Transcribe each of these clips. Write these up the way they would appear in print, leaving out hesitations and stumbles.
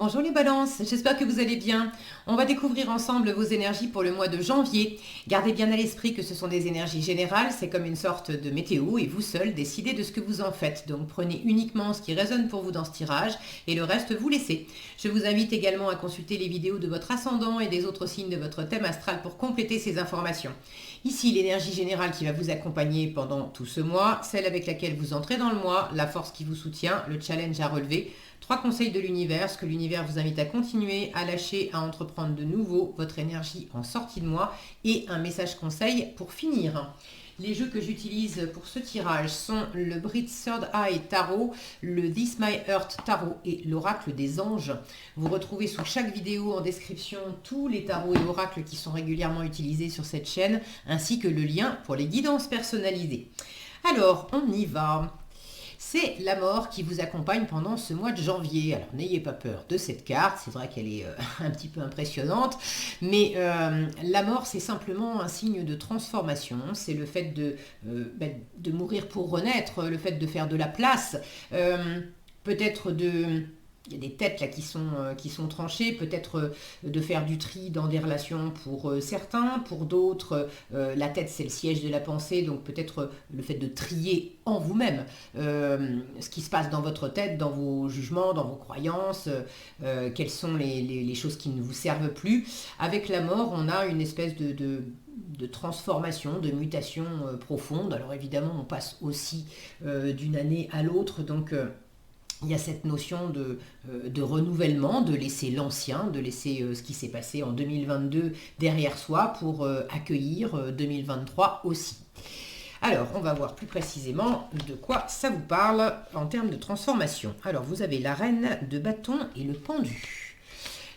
Bonjour les balances, j'espère que vous allez bien. On va découvrir ensemble vos énergies pour le mois de janvier. Gardez bien à l'esprit que ce sont des énergies générales, c'est comme une sorte de météo et vous seul décidez de ce que vous en faites. Donc prenez uniquement ce qui résonne pour vous dans ce tirage et le reste vous laissez. Je vous invite également à consulter les vidéos de votre ascendant et des autres signes de votre thème astral pour compléter ces informations. Ici l'énergie générale qui va vous accompagner pendant tout ce mois, celle avec laquelle vous entrez dans le mois, la force qui vous soutient, le challenge à relever. 3 conseils de l'univers, ce que l'univers vous invite à continuer, à lâcher, à entreprendre de nouveau, votre énergie en sortie de mois et un message conseil pour finir. Les jeux que j'utilise pour ce tirage sont le Brit Third Eye Tarot, le This My Earth Tarot et l'Oracle des Anges. Vous retrouvez sous chaque vidéo en description tous les tarots et oracles qui sont régulièrement utilisés sur cette chaîne, ainsi que le lien pour les guidances personnalisées. Alors, on y va. C'est la mort qui vous accompagne pendant ce mois de janvier. Alors n'ayez pas peur de cette carte, c'est vrai qu'elle est un petit peu impressionnante, mais la mort c'est simplement un signe de transformation, c'est le fait de mourir pour renaître, le fait de faire de la place, peut-être de... Il y a des têtes là qui sont tranchées, peut-être de faire du tri dans des relations pour certains, pour d'autres, la tête c'est le siège de la pensée, donc peut-être le fait de trier en vous-même ce qui se passe dans votre tête, dans vos jugements, dans vos croyances, quelles sont les choses qui ne vous servent plus. Avec la mort, on a une espèce de transformation, de mutation profonde. Alors évidemment, on passe aussi d'une année à l'autre, donc... il y a cette notion de renouvellement, de laisser l'ancien, de laisser ce qui s'est passé en 2022 derrière soi pour accueillir 2023 aussi. Alors, on va voir plus précisément de quoi ça vous parle en termes de transformation. Alors, vous avez la reine de bâton et le pendu.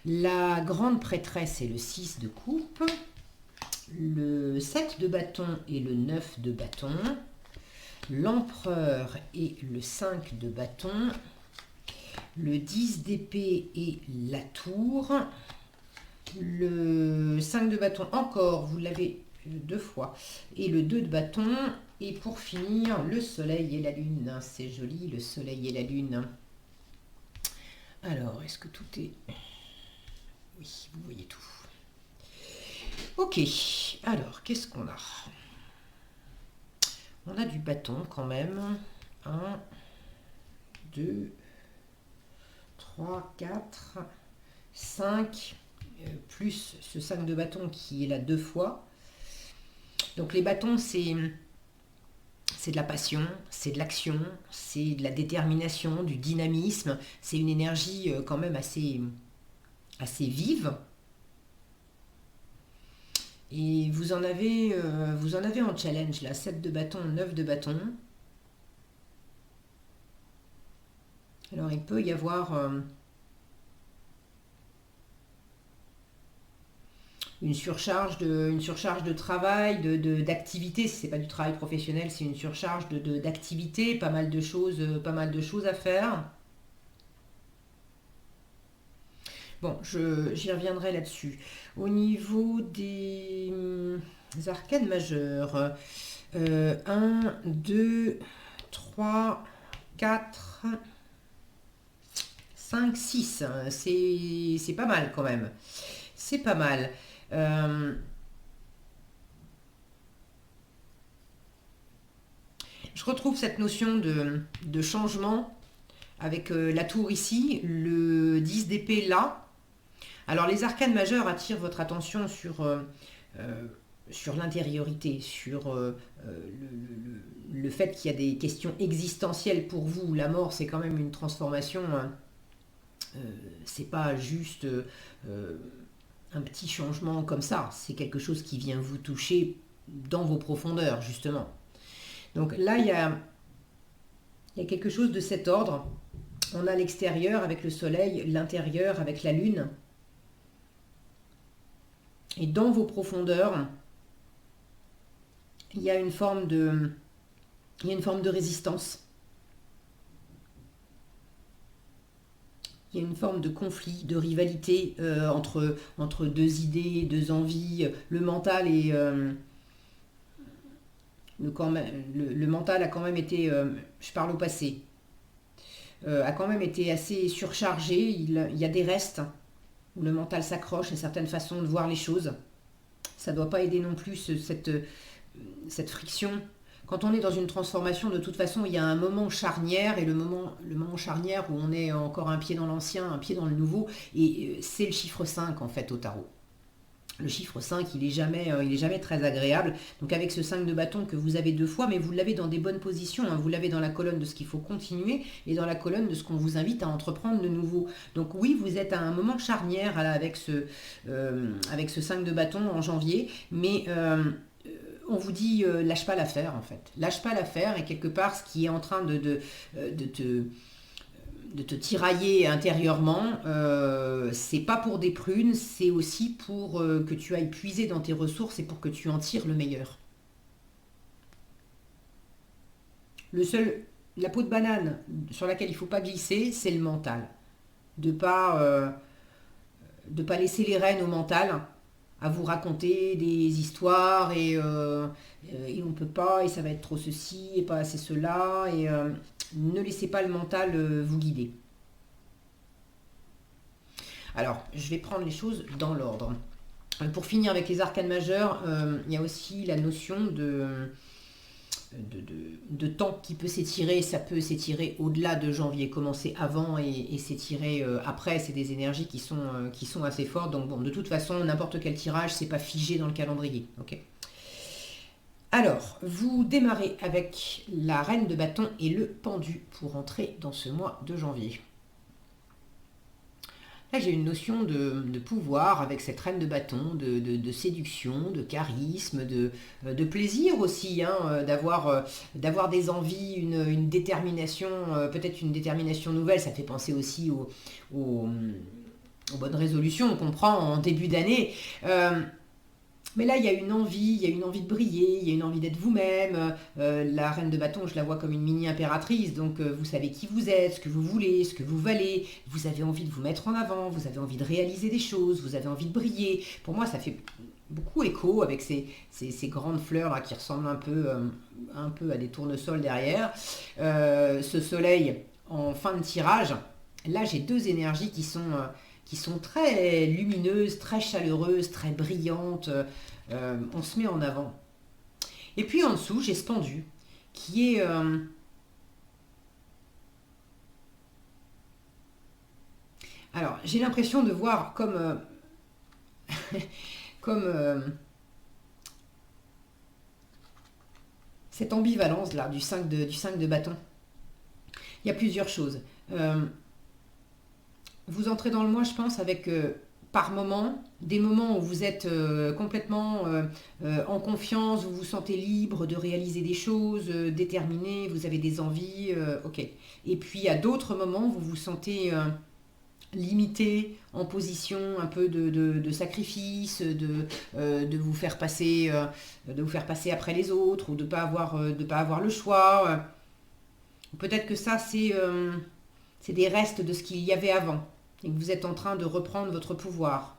La grande prêtresse est le 6 de coupe, le 7 de bâton et le 9 de bâton, l'empereur et le 5 de bâton, le 10 d'épée et la tour, le 5 de bâton encore, vous l'avez deux fois, et le 2 de bâton, et pour finir, le soleil et la lune. C'est joli, le soleil et la lune. Alors, est-ce que tout est... Oui, vous voyez tout. Ok, alors, qu'est-ce qu'on a? On a du bâton quand même. 1, 2... 3, 4, 5, plus ce 5 de bâton qui est là deux fois. Donc les bâtons, c'est de la passion, c'est de l'action, c'est de la détermination, du dynamisme. C'est une énergie quand même assez vive. Et vous en avez en challenge là, 7 de bâton, 9 de bâton. Alors il peut y avoir une surcharge de travail, d'activité. Si ce n'est pas du travail professionnel, c'est une surcharge d'activité, pas mal de choses à faire. Bon, j'y reviendrai là-dessus. Au niveau des arcanes majeures, 1, 2, 3, 4... 5, 6, c'est pas mal quand même. C'est pas mal. Je retrouve cette notion de changement avec la tour ici, le 10 d'épée là. Alors les arcanes majeures attirent votre attention sur l'intériorité, sur le fait qu'il y a des questions existentielles pour vous. La mort, c'est quand même une transformation... c'est pas juste un petit changement comme ça, c'est quelque chose qui vient vous toucher dans vos profondeurs, justement. Donc là, il y a quelque chose de cet ordre. On a l'extérieur avec le soleil, l'intérieur avec la lune. Et dans vos profondeurs, il y a une forme de résistance. Il y a une forme de conflit, de rivalité entre deux idées, deux envies. Le mental est... le mental a quand même été... je parle au passé. a quand même été assez surchargé. Il y a des restes où le mental s'accroche à certaines façons de voir les choses. Ça ne doit pas aider non plus cette friction. Quand on est dans une transformation, de toute façon, il y a un moment charnière, et le moment charnière où on est encore un pied dans l'ancien, un pied dans le nouveau, et c'est le chiffre 5 en fait au tarot. Le chiffre 5, il est jamais très agréable. Donc avec ce 5 de bâton que vous avez deux fois, mais vous l'avez dans des bonnes positions, hein. Vous l'avez dans la colonne de ce qu'il faut continuer et dans la colonne de ce qu'on vous invite à entreprendre de nouveau. Donc oui, vous êtes à un moment charnière là, avec ce 5 de bâton en janvier, mais on vous dit lâche pas l'affaire en fait. Lâche pas l'affaire, et quelque part ce qui est en train de te tirailler intérieurement, c'est pas pour des prunes, c'est aussi pour que tu ailles puiser dans tes ressources et pour que tu en tires le meilleur. La peau de banane sur laquelle il ne faut pas glisser, c'est le mental. De pas laisser les rênes au mental, à vous raconter des histoires et on peut pas, et ça va être trop ceci et pas assez cela, et ne laissez pas le mental vous guider. Alors, je vais prendre les choses dans l'ordre. Pour finir avec les arcanes majeures, il y a aussi la notion de temps qui peut s'étirer. Ça peut s'étirer au-delà de janvier, commencer avant et s'étirer après. C'est des énergies qui sont assez fortes. Donc bon, de toute façon, n'importe quel tirage, c'est pas figé dans le calendrier. Ok. Alors, vous démarrez avec la reine de bâton et le pendu pour entrer dans ce mois de janvier. Là, j'ai une notion de pouvoir avec cette reine de bâton, de séduction, de charisme, de plaisir aussi, hein, d'avoir des envies, une détermination, peut-être une détermination nouvelle. Ça fait penser aussi aux- aux bonnes résolutions qu'on prend en début d'année. Mais là, il y a une envie de briller, il y a une envie d'être vous-même. La reine de bâton, je la vois comme une mini-impératrice, donc vous savez qui vous êtes, ce que vous voulez, ce que vous valez. Vous avez envie de vous mettre en avant, vous avez envie de réaliser des choses, vous avez envie de briller. Pour moi, ça fait beaucoup écho avec ces grandes fleurs là, qui ressemblent un peu à des tournesols derrière. Ce soleil en fin de tirage, là, j'ai deux énergies qui sont très lumineuses, très chaleureuses, très brillantes. On se met en avant. Et puis en dessous, j'ai ce pendu qui est... alors, j'ai l'impression de voir comme cette ambivalence là du 5 de bâton. Il y a plusieurs choses. Euh, Vous entrez dans le mois, je pense, avec par moment, des moments où vous êtes complètement en confiance, vous vous sentez libre de réaliser des choses, déterminé, vous avez des envies, ok. Et puis il y a d'autres moments où vous vous sentez limité, en position un peu de sacrifice, de vous faire passer après les autres, ou de pas avoir le choix. Peut-être que ça, c'est des restes de ce qu'il y avait avant et que vous êtes en train de reprendre votre pouvoir.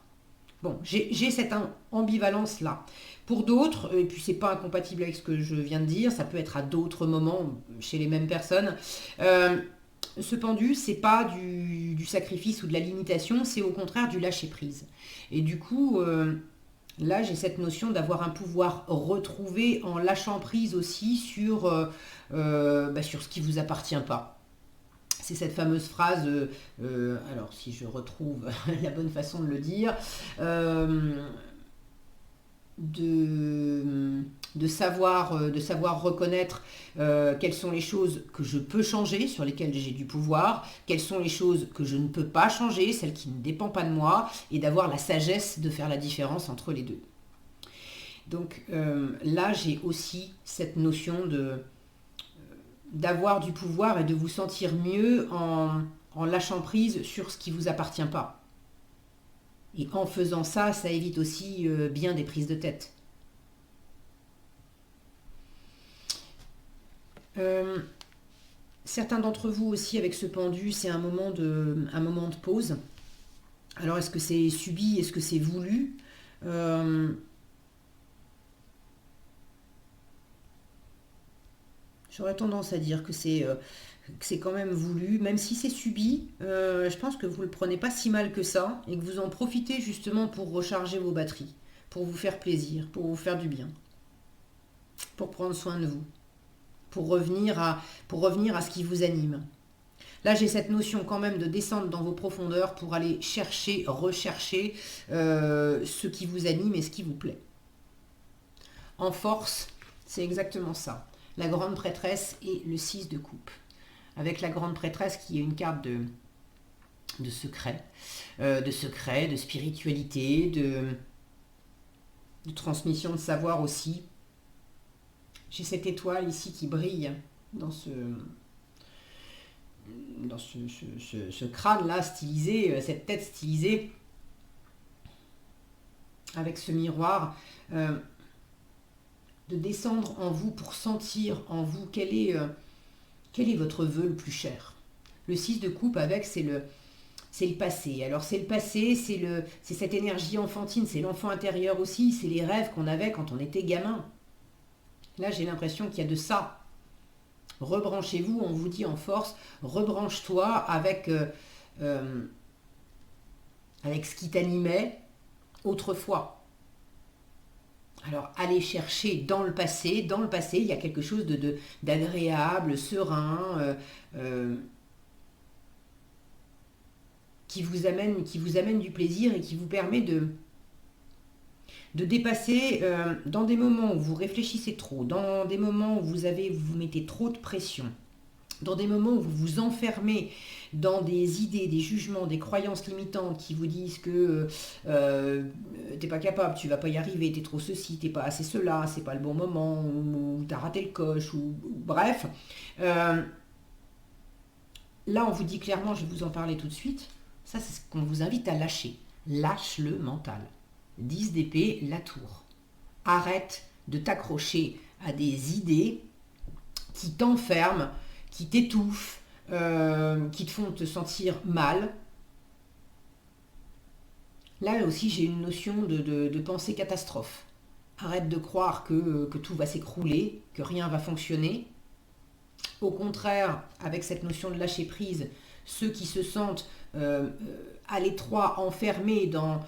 Bon, j'ai cette ambivalence-là. Pour d'autres, et puis c'est pas incompatible avec ce que je viens de dire, ça peut être à d'autres moments chez les mêmes personnes. euh, Ce pendu, c'est pas du sacrifice ou de la limitation, c'est au contraire du lâcher prise. Et du coup, là, j'ai cette notion d'avoir un pouvoir retrouvé en lâchant prise aussi sur ce qui vous appartient pas. C'est cette fameuse phrase, alors si je retrouve la bonne façon de le dire, euh, de, de savoir reconnaître quelles sont les choses que je peux changer, sur lesquelles j'ai du pouvoir, quelles sont les choses que je ne peux pas changer, celles qui ne dépendent pas de moi, et d'avoir la sagesse de faire la différence entre les deux. Donc là, j'ai aussi cette notion d'avoir du pouvoir et de vous sentir mieux en lâchant prise sur ce qui ne vous appartient pas. Et en faisant ça, ça évite aussi bien des prises de tête. Euh, Certains d'entre vous aussi avec ce pendu, c'est un moment de pause. Alors est-ce que c'est subi, est-ce que c'est voulu? Euh, J'aurais tendance à dire que que c'est quand même voulu, même si c'est subi, je pense que vous ne le prenez pas si mal que ça, et que vous en profitez justement pour recharger vos batteries, pour vous faire plaisir, pour vous faire du bien, pour prendre soin de vous, pour revenir à ce qui vous anime. Là, j'ai cette notion quand même de descendre dans vos profondeurs pour aller chercher, rechercher ce qui vous anime et ce qui vous plaît. En force, c'est exactement ça. La grande prêtresse et le 6 de coupe. Avec la grande prêtresse qui est une carte de secret, de spiritualité, de transmission de savoir aussi. J'ai cette étoile ici qui brille dans ce crâne-là stylisé, cette tête stylisée, avec ce miroir, de descendre en vous pour sentir en vous quel est votre vœu le plus cher. Le 6 de coupe avec, c'est le passé. Alors c'est le passé, c'est cette énergie enfantine, c'est l'enfant intérieur aussi, c'est les rêves qu'on avait quand on était gamin. Là, j'ai l'impression qu'il y a de ça. Rebranchez-vous, on vous dit en force, rebranche-toi avec ce qui t'animait autrefois. Alors, allez chercher dans le passé. Dans le passé, il y a quelque chose d'agréable, serein, qui vous amène du plaisir et qui vous permet de dépasser dans des moments où vous réfléchissez trop, dans des moments où vous mettez trop de pression, dans des moments où vous vous enfermez dans des idées, des jugements, des croyances limitantes qui vous disent que t'es pas capable, tu vas pas y arriver, t'es trop ceci, t'es pas assez cela, c'est pas le bon moment, ou t'as raté le coche, ou bref. Là, on vous dit clairement, je vais vous en parler tout de suite, ça c'est ce qu'on vous invite à lâcher. Lâche le mental. 10 d'épée, la tour. Arrête de t'accrocher à des idées qui t'enferment, qui t'étouffent, qui te font te sentir mal. Là aussi, j'ai une notion de pensée catastrophe. Arrête de croire que tout va s'écrouler, que rien va fonctionner. Au contraire, avec cette notion de lâcher prise, ceux qui se sentent à l'étroit, enfermés dans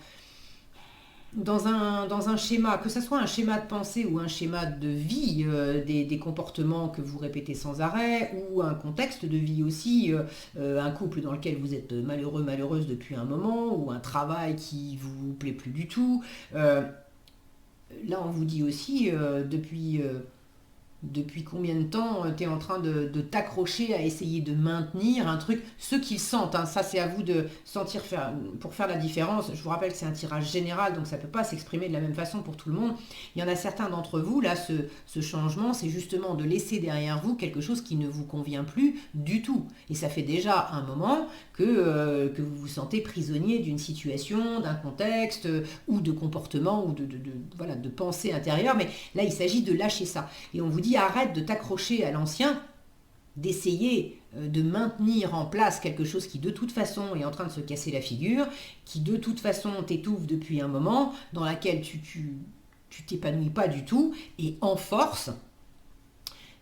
un schéma, que ce soit un schéma de pensée ou un schéma de vie, des comportements que vous répétez sans arrêt, ou un contexte de vie aussi, un couple dans lequel vous êtes malheureux, malheureuse depuis un moment, ou un travail qui vous plaît plus du tout. Là, on vous dit aussi, depuis combien de temps tu es en train de t'accrocher à essayer de maintenir un truc, ceux qui le sentent, hein, ça c'est à vous de sentir pour faire la différence. Je vous rappelle que c'est un tirage général, donc ça ne peut pas s'exprimer de la même façon pour tout le monde. Il y en a certains d'entre vous, là, ce changement, c'est justement de laisser derrière vous quelque chose qui ne vous convient plus du tout. Et ça fait déjà un moment que vous vous sentez prisonnier d'une situation, d'un contexte, ou de comportement, ou de pensée intérieure, mais là il s'agit de lâcher ça. Et on vous dit arrête de t'accrocher à l'ancien, d'essayer de maintenir en place quelque chose qui de toute façon est en train de se casser la figure, qui de toute façon t'étouffe depuis un moment, dans laquelle tu t'épanouis pas du tout, et en force,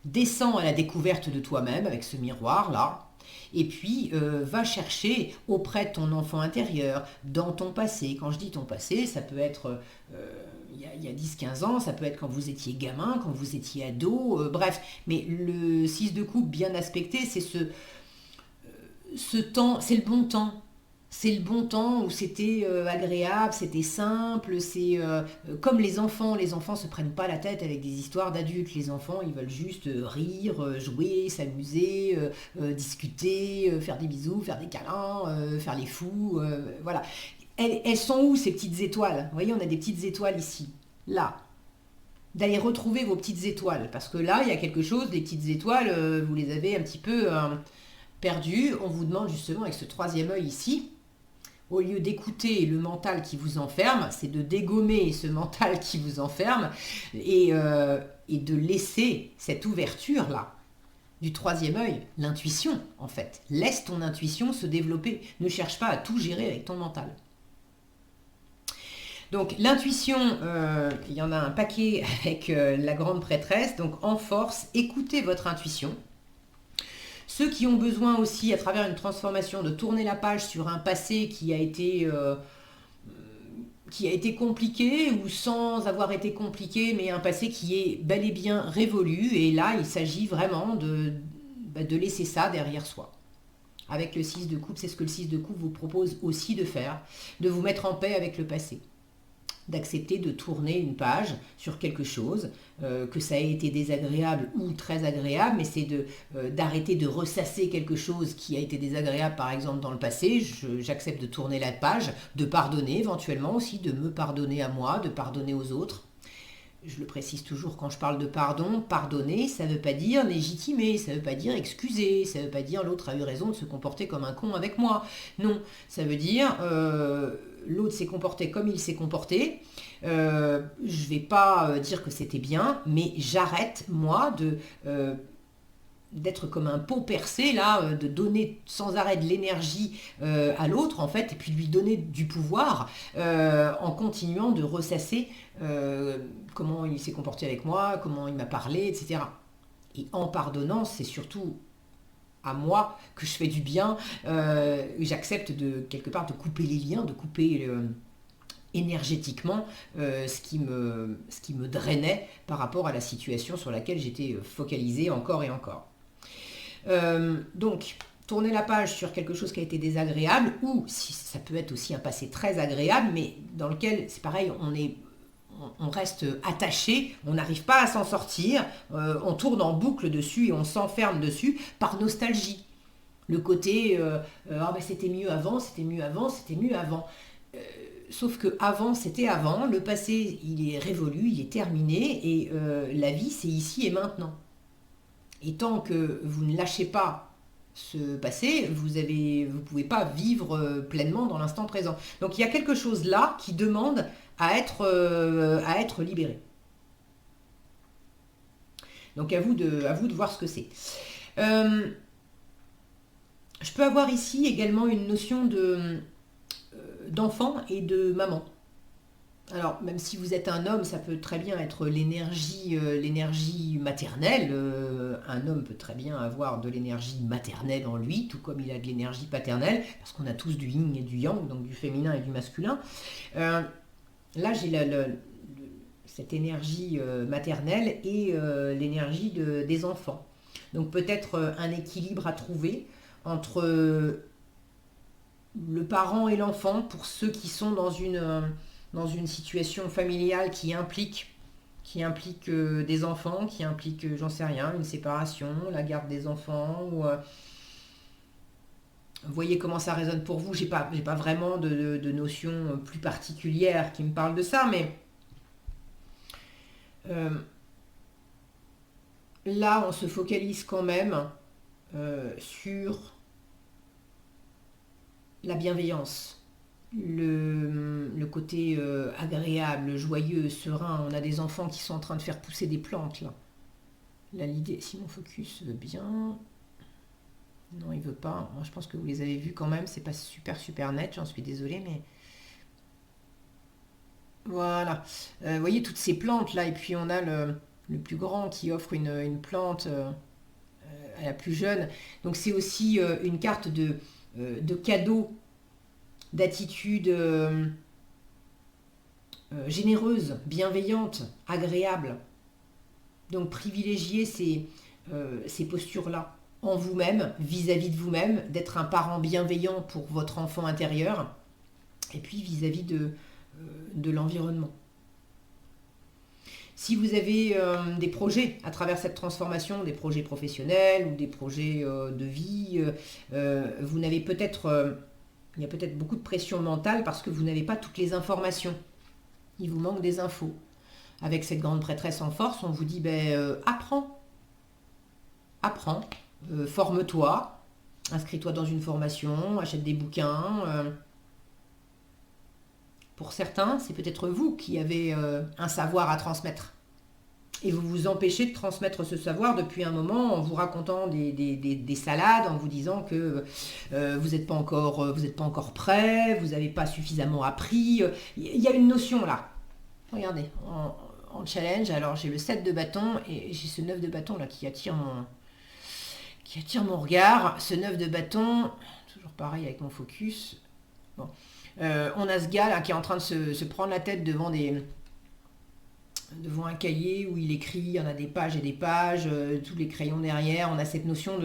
descends à la découverte de toi-même avec ce miroir là, et puis va chercher auprès de ton enfant intérieur, dans ton passé. Quand je dis ton passé, ça peut être il y a 10-15 ans, ça peut être quand vous étiez gamin, quand vous étiez ado, bref. Mais le 6 de coupe bien aspecté, c'est ce temps, c'est le bon temps. C'est le bon temps où c'était agréable, c'était simple, c'est comme les enfants. Les enfants se prennent pas la tête avec des histoires d'adultes. Les enfants, ils veulent juste rire, jouer, s'amuser, discuter, faire des bisous, faire des câlins, faire les fous, voilà. Elles sont où ces petites étoiles? Vous voyez, on a des petites étoiles ici, là. D'aller retrouver vos petites étoiles, parce que là, il y a quelque chose, les petites étoiles, vous les avez un petit peu perdues. On vous demande justement avec ce troisième œil ici, au lieu d'écouter le mental qui vous enferme, c'est de dégommer ce mental qui vous enferme et de laisser cette ouverture-là du troisième œil, l'intuition en fait. Laisse ton intuition se développer. Ne cherche pas à tout gérer avec ton mental. Donc l'intuition, il y en a un paquet avec la grande prêtresse. Donc en force, écoutez votre intuition. Ceux qui ont besoin aussi, à travers une transformation, de tourner la page sur un passé qui a été compliqué ou sans avoir été compliqué, mais un passé qui est bel et bien révolu. Et là, il s'agit vraiment de laisser ça derrière soi. Avec le 6 de coupe, c'est ce que le 6 de coupe vous propose aussi de faire, de vous mettre en paix avec le passé. D'accepter de tourner une page sur quelque chose, que ça ait été désagréable ou très agréable, mais c'est d'arrêter de ressasser quelque chose qui a été désagréable, par exemple, dans le passé. J'accepte de tourner la page, de pardonner éventuellement aussi, de me pardonner à moi, de pardonner aux autres. Je le précise toujours quand je parle de pardon, pardonner, ça ne veut pas dire légitimer, ça ne veut pas dire excuser, ça ne veut pas dire l'autre a eu raison de se comporter comme un con avec moi. Non, ça veut dire l'autre s'est comporté comme il s'est comporté. Je ne vais pas dire que c'était bien, mais j'arrête, moi, d'être comme un pot percé, là, de donner sans arrêt de l'énergie à l'autre, en fait, et puis de lui donner du pouvoir en continuant de ressasser comment il s'est comporté avec moi, comment il m'a parlé, etc. Et en pardonnant, c'est surtout à moi que je fais du bien. J'accepte quelque part de couper les liens, de couper énergétiquement ce qui me drainait par rapport à la situation sur laquelle j'étais focalisée encore et encore. Donc, tourner la page sur quelque chose qui a été désagréable, ou si ça peut être aussi un passé très agréable, mais dans lequel, c'est pareil, on reste attaché, on n'arrive pas à s'en sortir, on tourne en boucle dessus et on s'enferme dessus par nostalgie. Le côté c'était mieux avant, c'était mieux avant, c'était mieux avant. Sauf que avant, c'était avant, le passé, il est révolu, il est terminé, et la vie, c'est ici et maintenant. Et tant que vous ne lâchez pas ce passé, vous ne pouvez pas vivre pleinement dans l'instant présent. Donc il y a quelque chose là qui demande à être libéré. Donc à vous de voir ce que c'est. Je peux avoir ici également une notion d'enfant et de maman. Alors, même si vous êtes un homme, ça peut très bien être l'énergie maternelle. Un homme peut très bien avoir de l'énergie maternelle en lui, tout comme il a de l'énergie paternelle, parce qu'on a tous du yin et du yang, donc du féminin et du masculin. Là, j'ai cette énergie maternelle et l'énergie des enfants. Donc peut-être un équilibre à trouver entre le parent et l'enfant pour ceux qui sont dans une situation familiale qui implique des enfants, qui implique, j'en sais rien, une séparation, la garde des enfants, ou voyez comment ça résonne pour vous. J'ai pas vraiment de notion plus particulière qui me parle de ça, mais là, on se focalise quand même sur la bienveillance. Le côté agréable, joyeux, serein. On a des enfants qui sont en train de faire pousser des plantes là. Là, l'idée, si mon focus veut bien. Non, il veut pas. Moi, je pense que vous les avez vus quand même. C'est pas super net, j'en suis désolée, mais. Voilà. Vous voyez toutes ces plantes là, et puis on a le plus grand qui offre une plante à la plus jeune. Donc c'est aussi une carte de cadeau, d'attitude généreuse, bienveillante, agréable. Donc privilégier ces postures-là en vous-même, vis-à-vis de vous-même, d'être un parent bienveillant pour votre enfant intérieur, et puis vis-à-vis de l'environnement. Si vous avez des projets à travers cette transformation, des projets professionnels ou des projets de vie, vous n'avez peut-être... il y a peut-être beaucoup de pression mentale parce que vous n'avez pas toutes les informations. Il vous manque des infos. Avec cette grande prêtresse en force, on vous dit apprends, forme-toi, inscris-toi dans une formation, achète des bouquins. Pour certains, c'est peut-être vous qui avez un savoir à transmettre. Et vous vous empêchez de transmettre ce savoir depuis un moment en vous racontant des salades, en vous disant que vous n'êtes pas encore prêt, vous n'avez pas suffisamment appris. Il y a une notion là. Regardez, en challenge, alors j'ai le 7 de bâton et j'ai ce 9 de bâton là qui qui attire mon regard. Ce 9 de bâton, toujours pareil avec mon focus. Bon. On a ce gars là qui est en train de se prendre la tête devant un cahier où il écrit, il y en a des pages et des pages, tous les crayons derrière. On a cette notion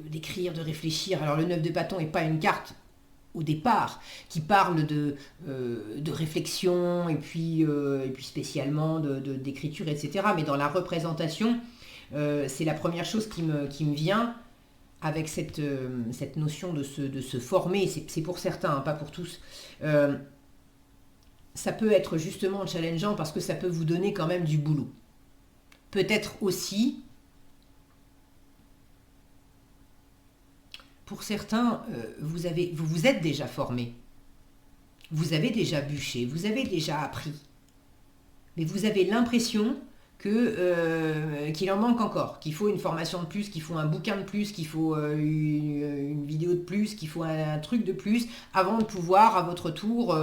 d'écrire, de réfléchir. Alors le 9 de bâton n'est pas une carte au départ qui parle de réflexion et puis spécialement d'écriture, etc. Mais dans la représentation, c'est la première chose qui me vient avec cette notion de se former. C'est pour certains, hein, pas pour tous. Ça peut être justement challengeant parce que ça peut vous donner quand même du boulot. Peut-être aussi, pour certains, vous vous êtes déjà formé. Vous avez déjà bûché, vous avez déjà appris. Mais vous avez l'impression qu'il en manque encore, qu'il faut une formation de plus, qu'il faut un bouquin de plus, qu'il faut une vidéo de plus, qu'il faut un truc de plus, avant de pouvoir, à votre tour,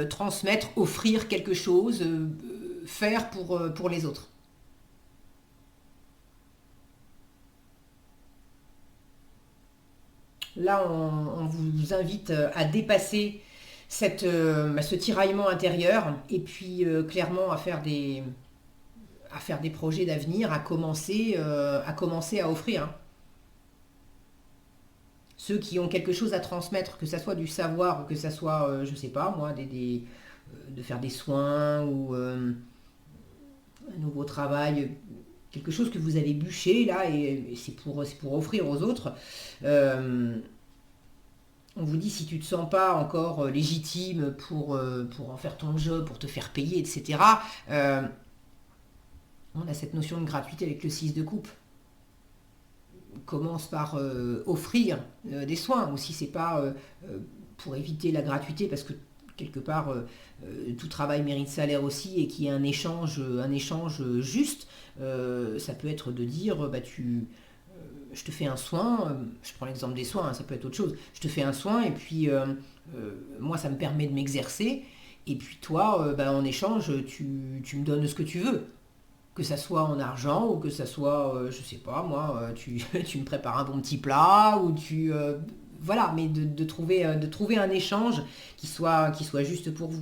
transmettre, offrir quelque chose, faire pour les autres. Là, on vous invite à dépasser ce tiraillement intérieur et puis clairement à faire des projets d'avenir, à commencer à offrir. Hein. Ceux qui ont quelque chose à transmettre, que ça soit du savoir ou que ça soit, je sais pas moi, de faire des soins ou un nouveau travail, quelque chose que vous avez bûché là et c'est pour offrir aux autres. On vous dit si tu ne te sens pas encore légitime pour en faire ton job, pour te faire payer, etc. On a cette notion de gratuité avec le 6 de coupe. On commence par offrir des soins, ou si c'est pas pour éviter la gratuité, parce que quelque part tout travail mérite salaire aussi, et qu'il y ait un échange juste. Ça peut être de dire je te fais un soin, je prends l'exemple des soins, hein, ça peut être autre chose. Je te fais un soin et puis moi ça me permet de m'exercer, et puis toi en échange tu me donnes ce que tu veux. Que ça soit en argent ou que ça soit, je sais pas moi, tu me prépares un bon petit plat ou voilà, mais de trouver un échange qui soit juste pour vous.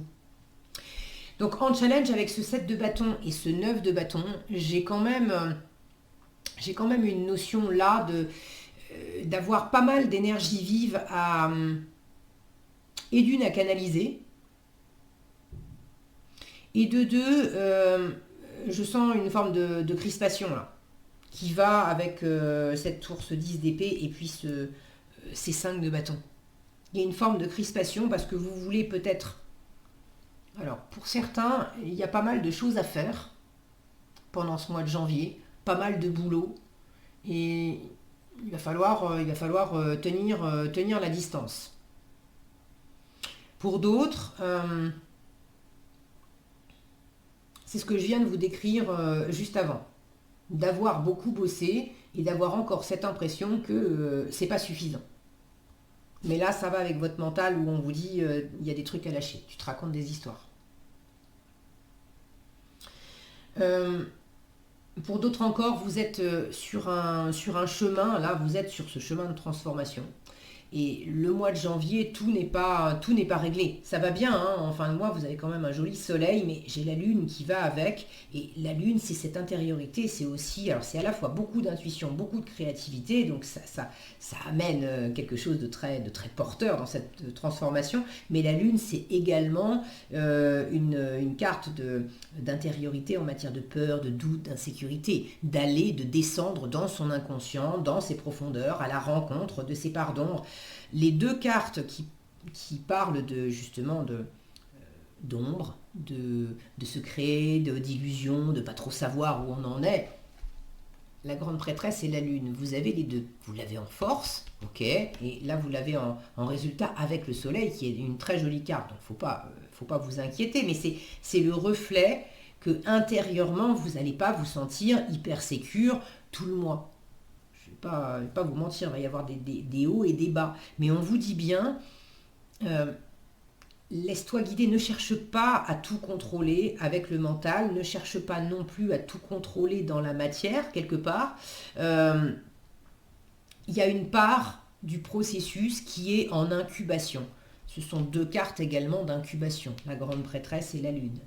Donc en challenge avec ce 7 de bâton et ce 9 de bâton, j'ai quand même une notion là d'avoir pas mal d'énergie vive et d'une à canaliser, et de deux, je sens une forme de crispation là, qui va avec cette tour, ce 10 d'épée et puis ces 5 de bâton. Il y a une forme de crispation parce que vous voulez peut-être... Alors, pour certains, il y a pas mal de choses à faire pendant ce mois de janvier, pas mal de boulot, et il va falloir tenir la distance. Pour d'autres... c'est ce que je viens de vous décrire juste avant. D'avoir beaucoup bossé et d'avoir encore cette impression que c'est pas suffisant. Mais là, ça va avec votre mental où on vous dit il y a des trucs à lâcher. Tu te racontes des histoires. Pour d'autres encore, vous êtes sur un chemin. Là, vous êtes sur ce chemin de transformation. Et le mois de janvier, tout n'est pas réglé. Ça va bien, hein, en fin de mois, vous avez quand même un joli soleil, mais j'ai la lune qui va avec. Et la lune, c'est cette intériorité, c'est aussi... Alors, c'est à la fois beaucoup d'intuition, beaucoup de créativité, donc ça amène quelque chose de très porteur dans cette transformation. Mais la lune, c'est également une carte d'intériorité en matière de peur, de doute, d'insécurité. D'aller, de descendre dans son inconscient, dans ses profondeurs, à la rencontre de ses parts d'ombre. Les deux cartes qui parlent justement d'ombre, de secret, d'illusion, de pas trop savoir où on en est. La grande prêtresse et la lune, vous avez les deux. Vous l'avez en force, ok, et là vous l'avez en résultat avec le soleil qui est une très jolie carte. Donc faut pas vous inquiéter, mais c'est le reflet que intérieurement vous n'allez pas vous sentir hyper sécure tout le mois. Je ne vais pas vous mentir, il va y avoir des hauts et des bas. Mais on vous dit bien, laisse-toi guider, ne cherche pas à tout contrôler avec le mental, ne cherche pas non plus à tout contrôler dans la matière, quelque part. il y a une part du processus qui est en incubation. Ce sont 2 cartes également d'incubation, la grande prêtresse et la lune.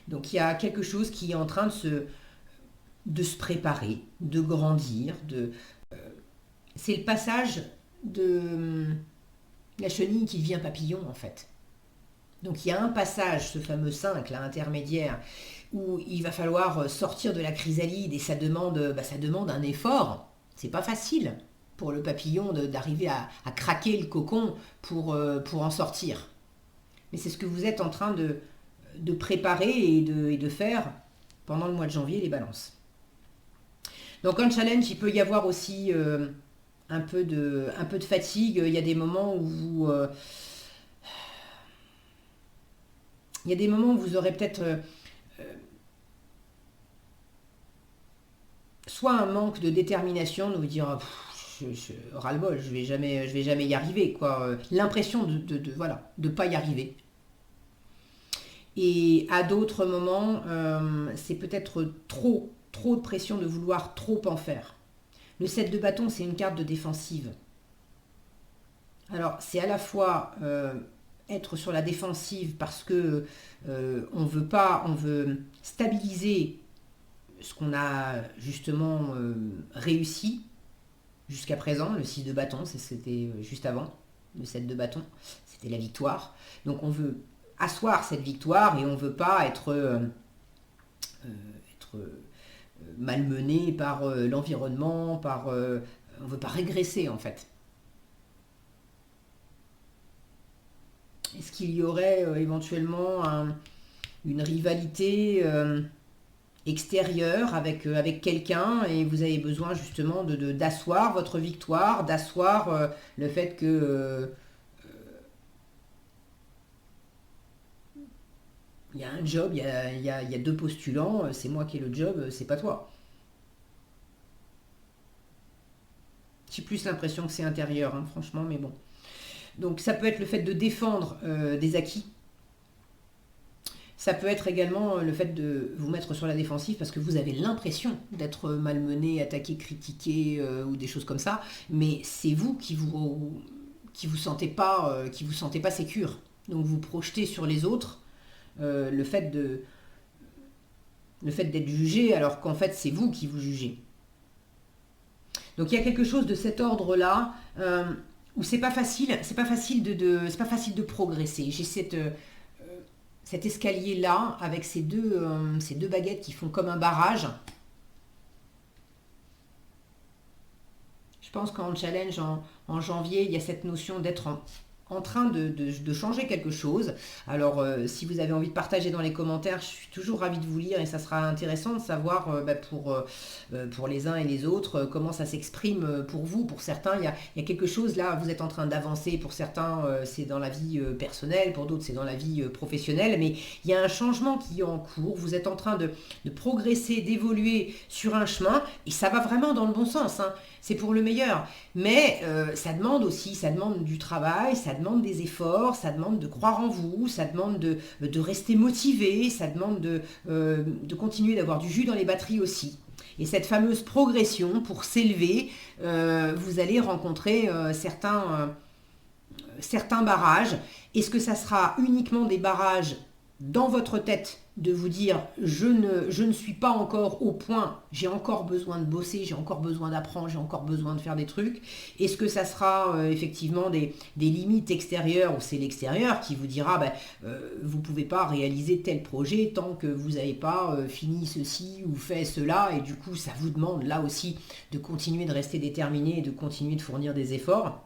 Donc il y a quelque chose qui est en train de se préparer, de grandir. C'est le passage de la chenille qui devient papillon en fait. Donc il y a un passage, ce fameux 5, là, intermédiaire, où il va falloir sortir de la chrysalide et ça demande un effort. C'est pas facile pour le papillon d'arriver à craquer le cocon pour en sortir. Mais c'est ce que vous êtes en train de préparer et de faire pendant le mois de janvier, les balances. Donc en challenge, il peut y avoir aussi un peu de fatigue. Il y a des moments où vous aurez peut-être soit un manque de détermination, de vous dire ras-le-bol, je vais jamais y arriver, quoi. L'impression de pas y arriver. Et à d'autres moments, c'est peut-être trop de pression de vouloir trop en faire. Le 7 de bâton, c'est une carte de défensive. Alors, c'est à la fois être sur la défensive parce que on veut stabiliser ce qu'on a justement réussi jusqu'à présent. Le 6 de bâton, c'était juste avant. Le 7 de bâton, c'était la victoire. Donc, on veut asseoir cette victoire et on ne veut pas être malmené par l'environnement, on ne veut pas régresser en fait. Est-ce qu'il y aurait éventuellement une rivalité extérieure avec quelqu'un et vous avez besoin justement d'asseoir votre victoire, d'asseoir le fait que il y a un job, il y a 2 postulants, c'est moi qui ai le job, c'est pas toi. J'ai plus l'impression que c'est intérieur, hein, franchement, mais bon. Donc ça peut être le fait de défendre des acquis. Ça peut être également le fait de vous mettre sur la défensive parce que vous avez l'impression d'être malmené, attaqué, critiqué ou des choses comme ça, mais c'est vous qui vous sentez pas sécure. Donc vous projetez sur les autres le fait d'être jugé alors qu'en fait c'est vous qui vous jugez. Donc il y a quelque chose de cet ordre-là où c'est pas facile de progresser. J'ai cet escalier-là avec ces deux baguettes qui font comme un barrage. Je pense qu'en challenge en janvier, il y a cette notion d'être en train de changer quelque chose. Alors, si vous avez envie de partager dans les commentaires, je suis toujours ravie de vous lire et ça sera intéressant de savoir pour les uns et les autres comment ça s'exprime pour vous. Pour certains, il y a quelque chose là, vous êtes en train d'avancer. Pour certains, c'est dans la vie personnelle, pour d'autres, c'est dans la vie professionnelle. Mais il y a un changement qui est en cours. Vous êtes en train de progresser, d'évoluer sur un chemin et ça va vraiment dans le bon sens, hein. C'est pour le meilleur. Mais ça demande du travail, ça demande des efforts, ça demande de croire en vous, ça demande de rester motivé, ça demande de continuer d'avoir du jus dans les batteries aussi. Et cette fameuse progression pour s'élever, vous allez rencontrer certains barrages. Est-ce que ça sera uniquement des barrages dans votre tête de vous dire je ne suis pas encore au point, j'ai encore besoin de bosser, j'ai encore besoin d'apprendre, j'ai encore besoin de faire des trucs. Est-ce que ça sera effectivement des limites extérieures ou c'est l'extérieur qui vous dira vous ne pouvez pas réaliser tel projet tant que vous n'avez pas fini ceci ou fait cela et du coup ça vous demande là aussi de continuer de rester déterminé et de continuer de fournir des efforts.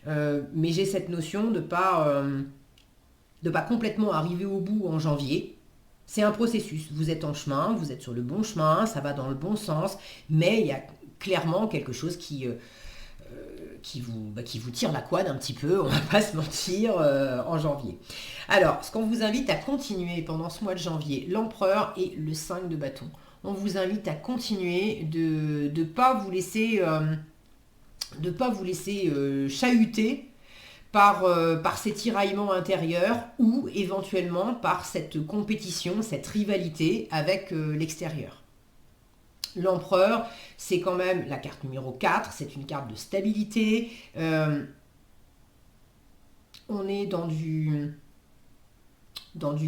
Mais j'ai cette notion de pas complètement arriver au bout en janvier. C'est un processus. Vous êtes en chemin, vous êtes sur le bon chemin, ça va dans le bon sens, mais il y a clairement quelque chose qui vous tire la couenne un petit peu, on va pas se mentir, en janvier. Alors, ce qu'on vous invite à continuer pendant ce mois de janvier, l'empereur et le 5 de bâton. On vous invite à continuer de ne pas vous laisser chahuter par ces tiraillements intérieurs ou éventuellement par cette compétition, cette rivalité avec l'extérieur. L'empereur, c'est quand même la carte numéro 4, c'est une carte de stabilité. On est dans du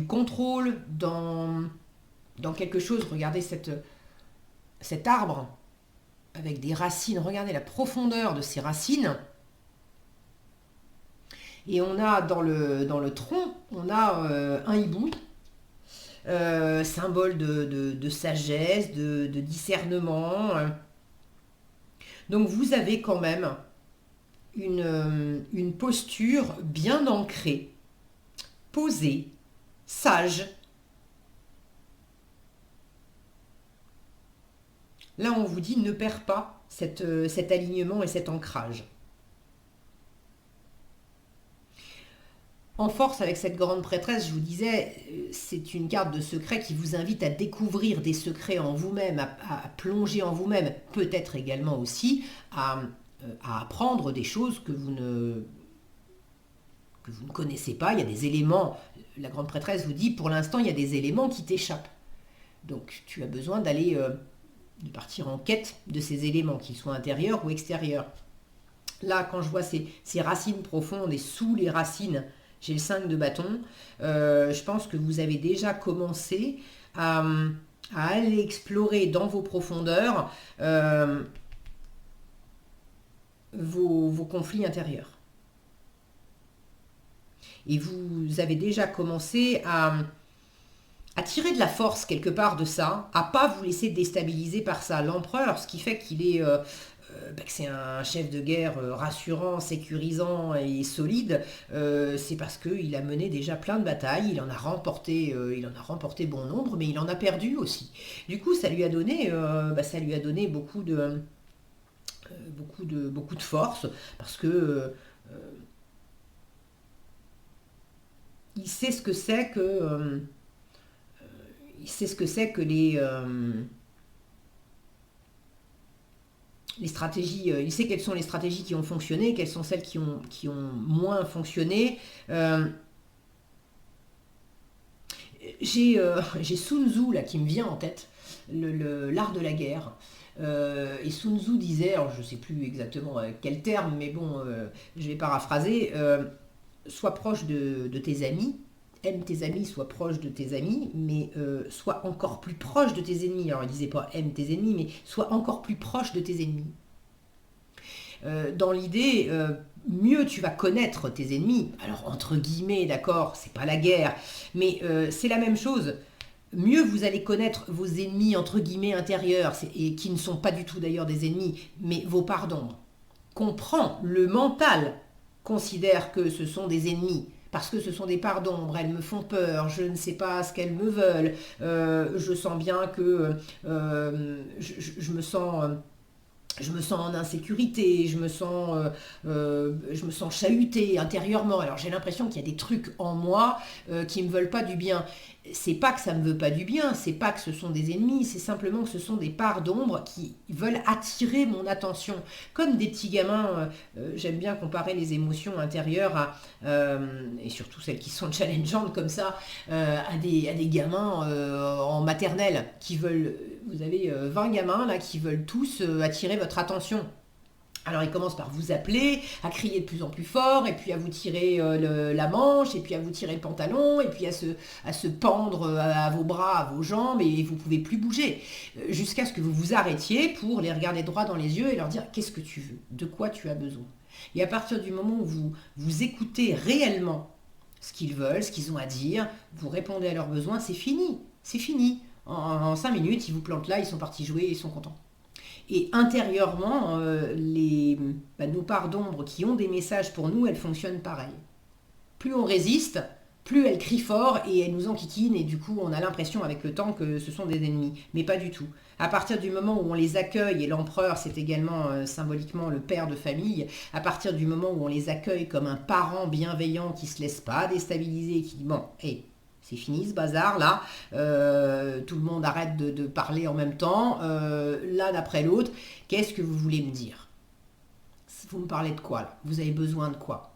contrôle, dans quelque chose. Regardez cet arbre avec des racines. Regardez la profondeur de ces racines. Et on a dans le tronc, on a un hibou, symbole de sagesse, de discernement. Donc vous avez quand même une posture bien ancrée, posée, sage. Là, on vous dit ne perds pas cet alignement et cet ancrage. En force, avec cette grande prêtresse, je vous disais, c'est une carte de secret qui vous invite à découvrir des secrets en vous-même, à plonger en vous-même, peut-être également aussi à apprendre des choses que vous ne connaissez pas. Il y a des éléments, la grande prêtresse vous dit, pour l'instant, il y a des éléments qui t'échappent. Donc, tu as besoin de partir en quête de ces éléments, qu'ils soient intérieurs ou extérieurs. Là, quand je vois ces racines profondes et sous les racines, j'ai le 5 de bâton, je pense que vous avez déjà commencé à aller explorer dans vos profondeurs vos conflits intérieurs. Et vous avez déjà commencé à tirer de la force quelque part de ça, à pas vous laisser déstabiliser par ça. L'empereur, ce qui fait qu'il est... que c'est un chef de guerre rassurant, sécurisant et solide, c'est parce qu'il a mené déjà plein de batailles, il en a remporté bon nombre, mais il en a perdu aussi. Du coup, ça lui a donné beaucoup de force, parce que il sait ce que c'est que les stratégies, il sait quelles sont les stratégies qui ont fonctionné, quelles sont celles qui ont moins fonctionné. J'ai Sun Tzu là qui me vient en tête, l'art de la guerre. Et Sun Tzu disait, alors je ne sais plus exactement quel terme, mais bon, je vais paraphraser, sois proche de tes amis, aime tes amis, sois proche de tes amis, mais sois encore plus proche de tes ennemis. Alors il disait pas aime tes ennemis, mais sois encore plus proche de tes ennemis. Dans l'idée, mieux tu vas connaître tes ennemis. Alors entre guillemets, d'accord, c'est pas la guerre, mais c'est la même chose. Mieux vous allez connaître vos ennemis entre guillemets intérieurs, et qui ne sont pas du tout d'ailleurs des ennemis, mais vos parts d'ombre. Comprends, le mental considère que ce sont des ennemis. Parce que ce sont des parts d'ombre, elles me font peur, je ne sais pas ce qu'elles me veulent, je sens bien que je me sens en insécurité, je me sens chahutée intérieurement. Alors j'ai l'impression qu'il y a des trucs en moi qui ne me veulent pas du bien. C'est pas que ça me veut pas du bien, c'est pas que ce sont des ennemis, c'est simplement que ce sont des parts d'ombre qui veulent attirer mon attention. Comme des petits gamins, j'aime bien comparer les émotions intérieures et surtout celles qui sont challengeantes comme ça, à des gamins en maternelle qui veulent... Vous avez 20 gamins là qui veulent tous attirer votre attention. Alors ils commencent par vous appeler, à crier de plus en plus fort, et puis à vous tirer la manche, et puis à vous tirer le pantalon, et puis à se pendre à vos bras, à vos jambes, et vous ne pouvez plus bouger. Jusqu'à ce que vous vous arrêtiez pour les regarder droit dans les yeux et leur dire qu'est-ce que tu veux, de quoi tu as besoin. Et à partir du moment où vous écoutez réellement ce qu'ils veulent, ce qu'ils ont à dire, vous répondez à leurs besoins, c'est fini, c'est fini. En 5 minutes, ils vous plantent là, ils sont partis jouer, ils sont contents. Et intérieurement, nos parts d'ombre qui ont des messages pour nous, elles fonctionnent pareil. Plus on résiste, plus elles crient fort et elles nous enquiquinent et du coup on a l'impression avec le temps que ce sont des ennemis. Mais pas du tout. À partir du moment où on les accueille, et l'empereur c'est également symboliquement le père de famille, à partir du moment où on les accueille comme un parent bienveillant qui ne se laisse pas déstabiliser, qui dit bon, hey, c'est fini ce bazar là, tout le monde arrête de parler en même temps, l'un après l'autre, qu'est-ce que vous voulez me dire? Vous me parlez de quoi là? Vous avez besoin de quoi?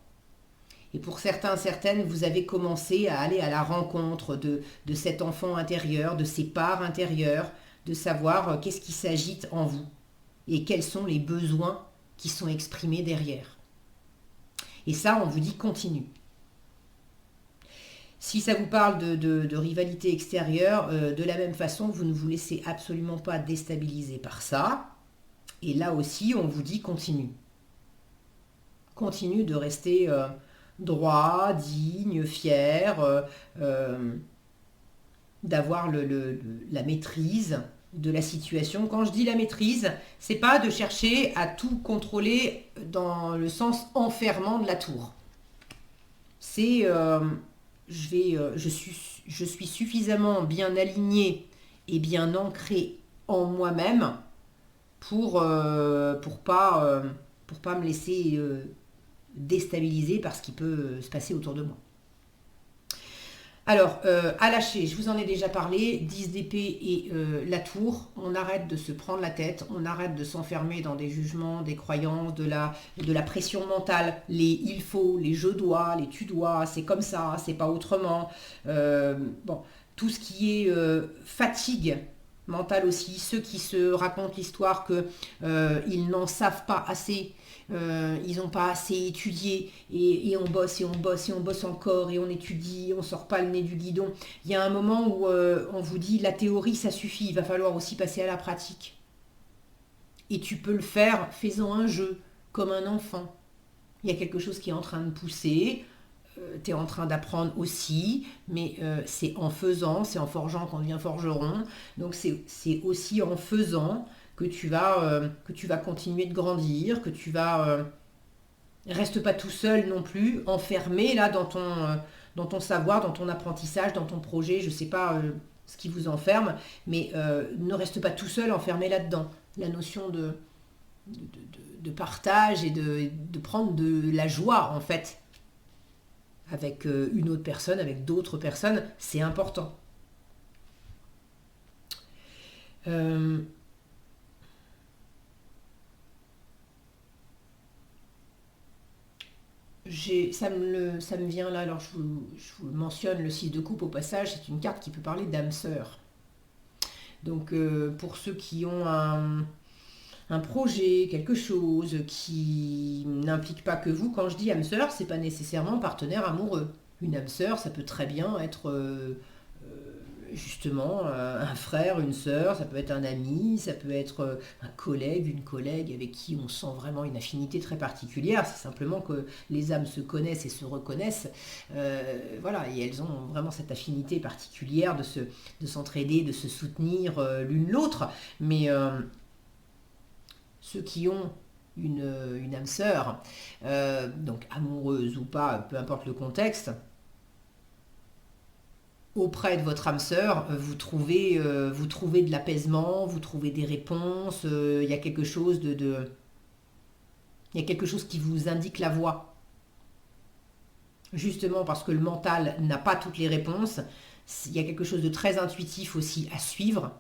Et pour certains, certaines, vous avez commencé à aller à la rencontre de cet enfant intérieur, de ces parts intérieures, de savoir qu'est-ce qui s'agite en vous et quels sont les besoins qui sont exprimés derrière. Et ça, on vous dit continue. Si ça vous parle de rivalité extérieure, de la même façon, vous ne vous laissez absolument pas déstabiliser par ça. Et là aussi, on vous dit continue. Continue de rester droit, digne, fier, d'avoir la maîtrise de la situation. Quand je dis la maîtrise, c'est pas de chercher à tout contrôler dans le sens enfermant de la tour. C'est je suis suffisamment bien alignée et bien ancrée en moi-même pour pas me laisser déstabiliser par ce qui peut se passer autour de moi. Alors, à lâcher, je vous en ai déjà parlé, 10 d'épée et la tour, on arrête de se prendre la tête, on arrête de s'enfermer dans des jugements, des croyances, de la pression mentale, les il faut, les je dois, les tu dois, c'est comme ça, c'est pas autrement. Tout ce qui est fatigue mentale aussi, ceux qui se racontent l'histoire qu'ils n'en savent pas assez, ils n'ont pas assez étudié et on bosse et on bosse et on bosse encore et on étudie, on sort pas le nez du guidon. Il y a un moment où on vous dit la théorie ça suffit, il va falloir aussi passer à la pratique. Et tu peux le faire, fais-en un jeu, comme un enfant. Il y a quelque chose qui est en train de pousser, tu es en train d'apprendre aussi, mais c'est en faisant, c'est en forgeant qu'on devient forgeron. Donc c'est aussi en faisant que tu vas continuer de grandir, que tu vas... reste pas tout seul non plus, enfermé là dans ton savoir, dans ton apprentissage, dans ton projet, je sais pas ce qui vous enferme, mais ne reste pas tout seul enfermé là-dedans. La notion de partage et de prendre de la joie en fait avec une autre personne, avec d'autres personnes, c'est important. Ça me vient là, alors je vous mentionne le 6 de coupe au passage, c'est une carte qui peut parler d'âme sœur. Donc pour ceux qui ont un projet, quelque chose qui n'implique pas que vous, quand je dis âme sœur, c'est pas nécessairement partenaire amoureux. Une âme sœur, ça peut très bien être justement un frère, une sœur, ça peut être un ami, ça peut être un collègue, une collègue avec qui on sent vraiment une affinité très particulière. C'est simplement que les âmes se connaissent et se reconnaissent, voilà, et elles ont vraiment cette affinité particulière de s'entraider, de se soutenir l'une l'autre. Mais ceux qui ont une âme sœur, donc amoureuse ou pas, peu importe le contexte, auprès de votre âme sœur, vous trouvez de l'apaisement, vous trouvez des réponses, il y a quelque chose il y a quelque chose qui vous indique la voie. Justement parce que le mental n'a pas toutes les réponses, il y a quelque chose de très intuitif aussi à suivre.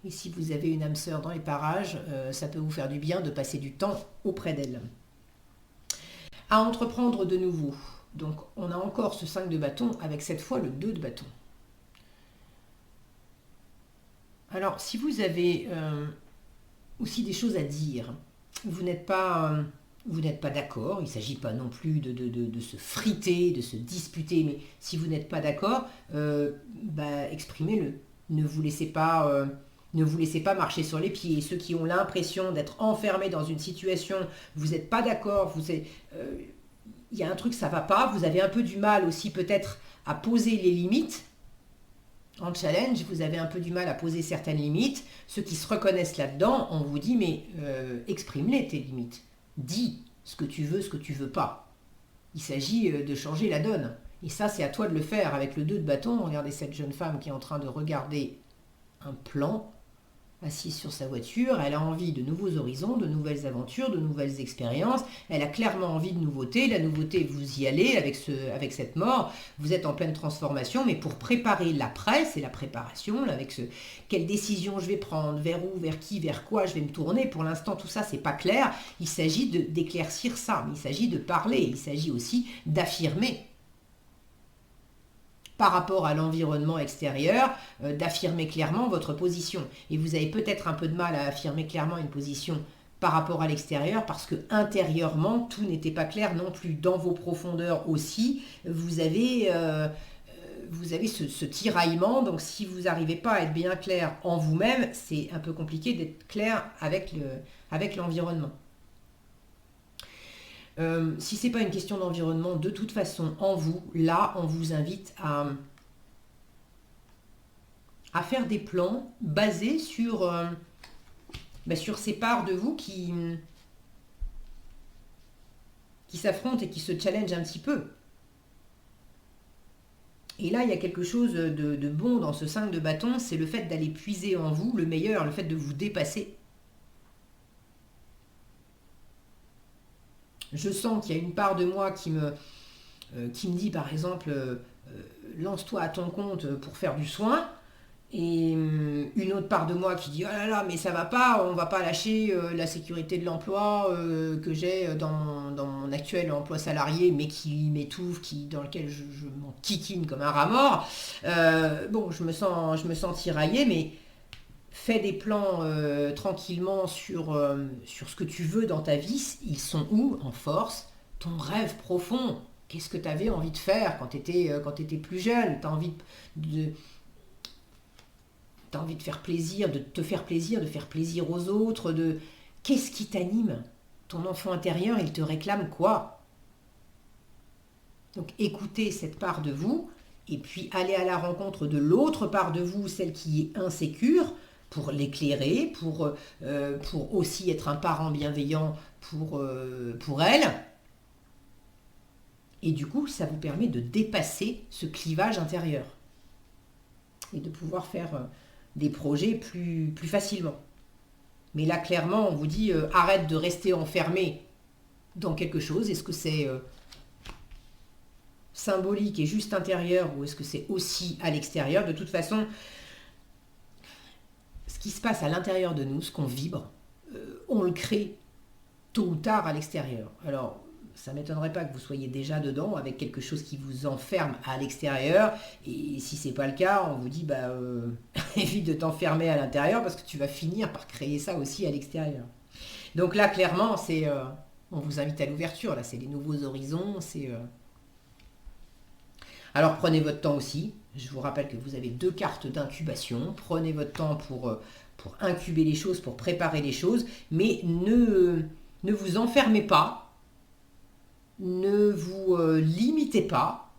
Et si vous avez une âme sœur dans les parages, ça peut vous faire du bien de passer du temps auprès d'elle. À entreprendre de nouveau. Donc on a encore ce 5 de bâton avec cette fois le 2 de bâton. Alors si vous avez aussi des choses à dire, vous n'êtes pas d'accord, il ne s'agit pas non plus de se friter, de se disputer, mais si vous n'êtes pas d'accord, exprimez-le. Ne vous laissez pas marcher sur les pieds. Ceux qui ont l'impression d'être enfermés dans une situation, vous n'êtes pas d'accord, il y a un truc, ça ne va pas, vous avez un peu du mal aussi peut-être à poser les limites. En challenge, vous avez un peu du mal à poser certaines limites. Ceux qui se reconnaissent là-dedans, on vous dit, mais exprime-les tes limites. Dis ce que tu veux pas. Il s'agit de changer la donne. Et ça, c'est à toi de le faire avec le 2 de bâton. Regardez cette jeune femme qui est en train de regarder un plan, assise sur sa voiture, elle a envie de nouveaux horizons, de nouvelles aventures, de nouvelles expériences, elle a clairement envie de nouveautés, la nouveauté vous y allez avec cette mort, vous êtes en pleine transformation, mais pour préparer l'après, c'est la préparation, là, avec quelle décision je vais prendre, vers où, vers qui, vers quoi je vais me tourner, pour l'instant tout ça c'est pas clair, il s'agit d'éclaircir ça, mais il s'agit de parler, il s'agit aussi d'affirmer. par rapport à l'environnement extérieur, d'affirmer clairement votre position. Et vous avez peut-être un peu de mal à affirmer clairement une position par rapport à l'extérieur parce que intérieurement, tout n'était pas clair non plus. Dans vos profondeurs aussi, vous avez ce tiraillement. Donc si vous n'arrivez pas à être bien clair en vous-même, c'est un peu compliqué d'être clair avec l'environnement. Si ce n'est pas une question d'environnement, de toute façon, en vous, là, on vous invite à faire des plans basés sur ces parts de vous qui s'affrontent et qui se challengent un petit peu. Et là, il y a quelque chose de bon dans ce 5 de bâton, c'est le fait d'aller puiser en vous le meilleur, le fait de vous dépasser. Je sens qu'il y a une part de moi qui me dit, par exemple, lance-toi à ton compte pour faire du soin. Et une autre part de moi qui dit, oh là là, mais ça va pas, on va pas lâcher la sécurité de l'emploi que j'ai dans mon actuel emploi salarié, mais qui m'étouffe, dans lequel je m'en kikine comme un rat mort. Bon, je me sens tiraillée, mais fais des plans tranquillement sur ce que tu veux dans ta vie. Ils sont où, en force? Ton rêve profond. Qu'est-ce que tu avais envie de faire quand tu étais plus jeune? Tu as envie de faire plaisir, de te faire plaisir, de faire plaisir aux autres, Qu'est-ce qui t'anime? Ton enfant intérieur, il te réclame quoi? Donc écoutez cette part de vous, et puis allez à la rencontre de l'autre part de vous, celle qui est insécure, pour l'éclairer, pour aussi être un parent bienveillant pour elle. Et du coup, ça vous permet de dépasser ce clivage intérieur et de pouvoir faire des projets plus facilement. Mais là, clairement, on vous dit arrête de rester enfermé dans quelque chose. Est-ce que c'est symbolique et juste intérieur ou est-ce que c'est aussi à l'extérieur? De toute façon, ce qui se passe à l'intérieur de nous, ce qu'on vibre, on le crée tôt ou tard à l'extérieur. Alors, ça ne m'étonnerait pas que vous soyez déjà dedans avec quelque chose qui vous enferme à l'extérieur. Et si ce n'est pas le cas, on vous dit évite de t'enfermer à l'intérieur parce que tu vas finir par créer ça aussi à l'extérieur. Donc là, clairement, on vous invite à l'ouverture. Là, c'est les nouveaux horizons. Alors, prenez votre temps aussi. Je vous rappelle que vous avez 2 cartes d'incubation. Prenez votre temps pour incuber les choses, pour préparer les choses. Mais ne vous enfermez pas. Ne vous limitez pas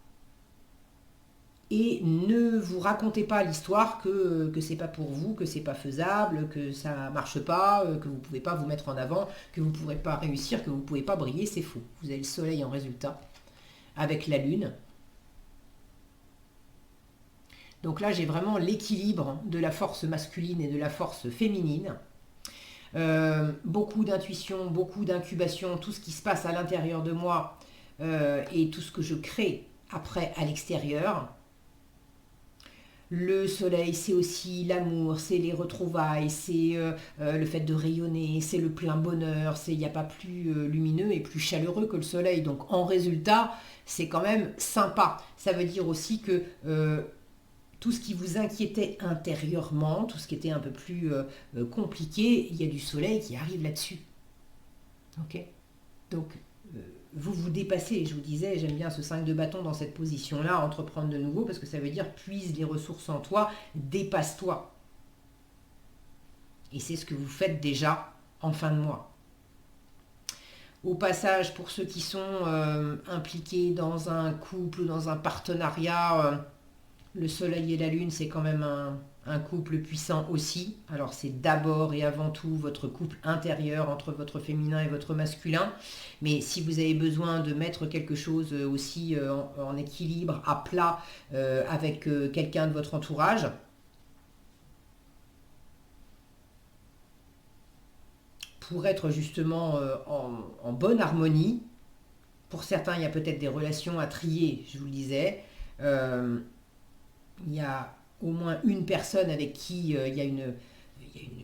et ne vous racontez pas l'histoire que c'est pas pour vous, que c'est pas faisable, que ça marche pas, que vous pouvez pas vous mettre en avant, que vous pourrez pas réussir, que vous pouvez pas briller, c'est faux. Vous avez le soleil en résultat avec la lune. Donc là, j'ai vraiment l'équilibre de la force masculine et de la force féminine. Beaucoup d'intuition, beaucoup d'incubation, tout ce qui se passe à l'intérieur de moi et tout ce que je crée après à l'extérieur. Le soleil, c'est aussi l'amour, c'est les retrouvailles, c'est le fait de rayonner, c'est le plein bonheur, il n'y a pas plus lumineux et plus chaleureux que le soleil. Donc en résultat, c'est quand même sympa. Ça veut dire aussi que tout ce qui vous inquiétait intérieurement, tout ce qui était un peu plus compliqué, il y a du soleil qui arrive là-dessus. Ok? Donc, vous vous dépassez. Je vous disais, j'aime bien ce 5 de bâton dans cette position-là, entreprendre de nouveau, parce que ça veut dire puise les ressources en toi, dépasse-toi. Et c'est ce que vous faites déjà en fin de mois. Au passage, pour ceux qui sont impliqués dans un couple ou dans un partenariat, le soleil et la lune, c'est quand même un couple puissant aussi. Alors c'est d'abord et avant tout votre couple intérieur entre votre féminin et votre masculin. Mais si vous avez besoin de mettre quelque chose aussi en équilibre, à plat, avec quelqu'un de votre entourage, pour être justement en bonne harmonie, pour certains, il y a peut-être des relations à trier, je vous le disais. Il y a au moins une personne avec qui il y a une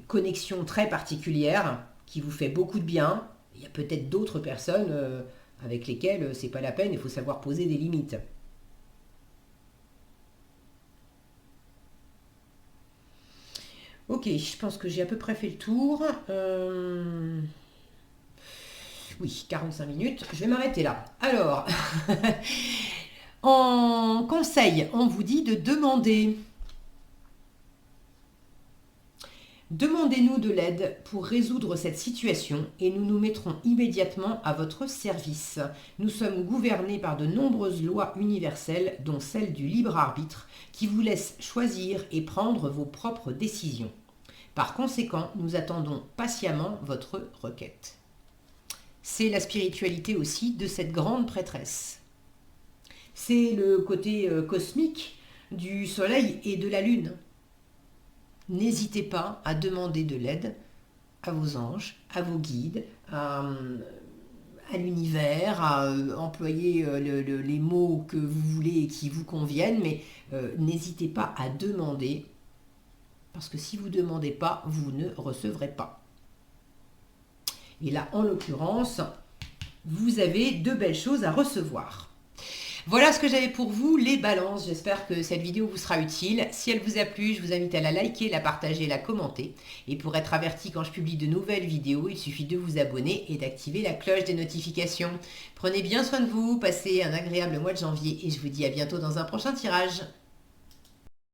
connexion très particulière qui vous fait beaucoup de bien. Il y a peut-être d'autres personnes avec lesquelles c'est pas la peine, il faut savoir poser des limites. Ok, je pense que j'ai à peu près fait le tour. Oui, 45 minutes. Je vais m'arrêter là. Alors, en conseil, on vous dit de demander. Demandez-nous de l'aide pour résoudre cette situation et nous nous mettrons immédiatement à votre service. Nous sommes gouvernés par de nombreuses lois universelles, dont celle du libre arbitre, qui vous laisse choisir et prendre vos propres décisions. Par conséquent, nous attendons patiemment votre requête. C'est la spiritualité aussi de cette grande prêtresse. C'est le côté cosmique du soleil et de la lune. N'hésitez pas à demander de l'aide à vos anges, à vos guides, à l'univers, à employer les mots que vous voulez et qui vous conviennent, mais n'hésitez pas à demander, parce que si vous ne demandez pas, vous ne recevrez pas. Et là, en l'occurrence, vous avez de belles choses à recevoir. Voilà ce que j'avais pour vous, les balances. J'espère que cette vidéo vous sera utile. Si elle vous a plu, je vous invite à la liker, la partager, la commenter. Et pour être averti quand je publie de nouvelles vidéos, il suffit de vous abonner et d'activer la cloche des notifications. Prenez bien soin de vous, passez un agréable mois de janvier et je vous dis à bientôt dans un prochain tirage.